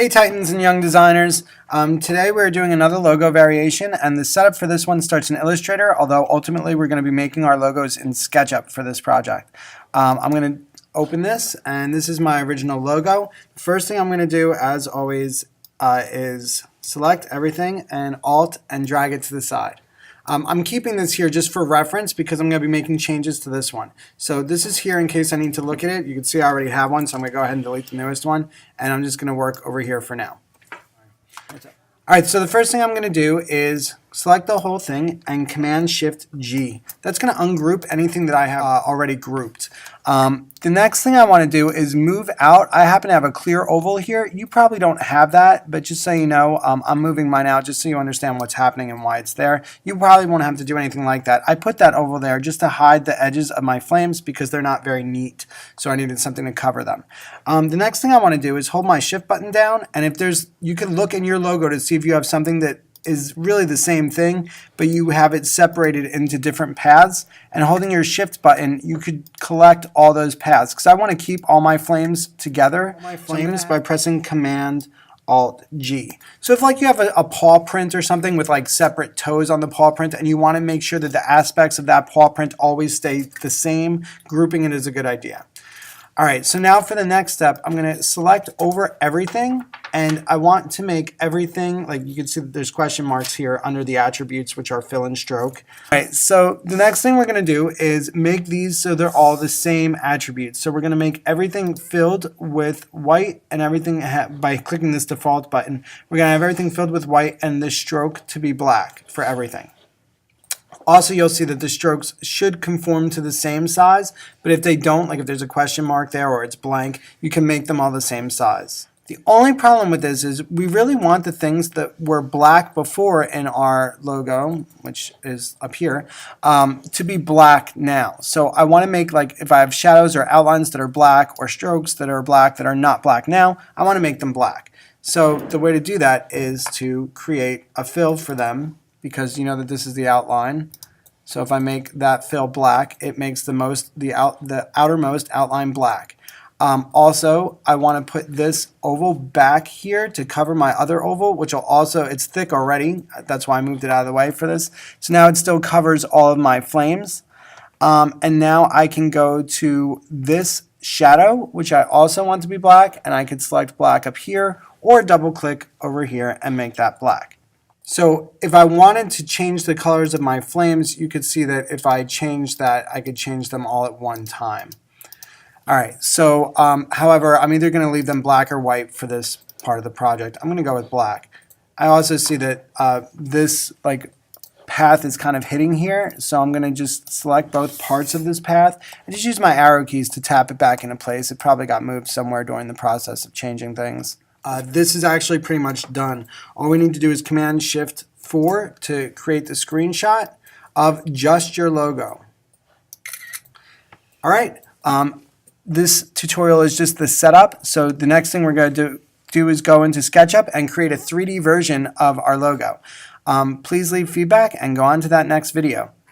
Hey Titans and young designers, today we're doing another logo variation, and the setup for this one starts in Illustrator, although ultimately we're going to be making our logos in SketchUp for this project. I'm going to open this, and this is my original logo. The first thing I'm going to do, as always, is select everything and Alt and drag it to the side. I'm keeping this here just for reference because I'm going to be making changes to this one. So this is here in case I need to look at it. You can see I already have one, so I'm going to go ahead and delete the newest one, and I'm just going to work over here for now. Alright, so the first thing I'm going to do is select the whole thing and Command-Shift-G. That's going to ungroup anything that I have already grouped. The next thing I want to do is move out. I happen to have a clear oval here. You probably don't have that, but just so you know, I'm moving mine out just so you understand what's happening and why it's there. You probably won't have to do anything like that. I put that oval there just to hide the edges of my flames because they're not very neat, so I needed something to cover them. The next thing I want to do is hold my Shift button down, and if you can look in your logo to see if you have something that is really the same thing, but you have it separated into different paths, and holding your Shift button, you could collect all those paths, because I want to keep all my flames together, by pressing Command-Alt-G. So if like you have a paw print or something with like separate toes on the paw print, and you want to make sure that the aspects of that paw print always stay the same, grouping it is a good idea. Alright, so now for the next step, I'm going to select over everything, and I want to make everything, like you can see that there's question marks here under the attributes, which are fill and stroke. Alright, so the next thing we're going to do is make these so they're all the same attributes. So we're going to make everything filled with white, and everything, by clicking this default button, we're going to have everything filled with white and the stroke to be black for everything. Also, you'll see that the strokes should conform to the same size, but if they don't, like if there's a question mark there or it's blank, you can make them all the same size. The only problem with this is we really want the things that were black before in our logo, which is up here, to be black now. So I want to make, like, if I have shadows or outlines that are black or strokes that are black that are not black now, I want to make them black. So the way to do that is to create a fill for them, because you know that this is the outline. So if I make that fill black, it makes the outermost outline black. Also, I want to put this oval back here to cover my other oval, which will also, it's thick already. That's why I moved it out of the way for this. So now it still covers all of my flames. And now I can go to this shadow, which I also want to be black, and I could select black up here or double click over here and make that black. So if I wanted to change the colors of my flames, you could see that if I change that, I could change them all at one time. Alright, so however, I'm either going to leave them black or white for this part of the project. I'm going to go with black. I also see that this path is kind of hitting here, so I'm going to just select both parts of this path and just use my arrow keys to tap it back into place. It probably got moved somewhere during the process of changing things. This is actually pretty much done. All we need to do is Command-Shift-4 to create the screenshot of just your logo. Alright, this tutorial is just the setup, so the next thing we're going to do is go into SketchUp and create a 3D version of our logo. Please leave feedback and go on to that next video.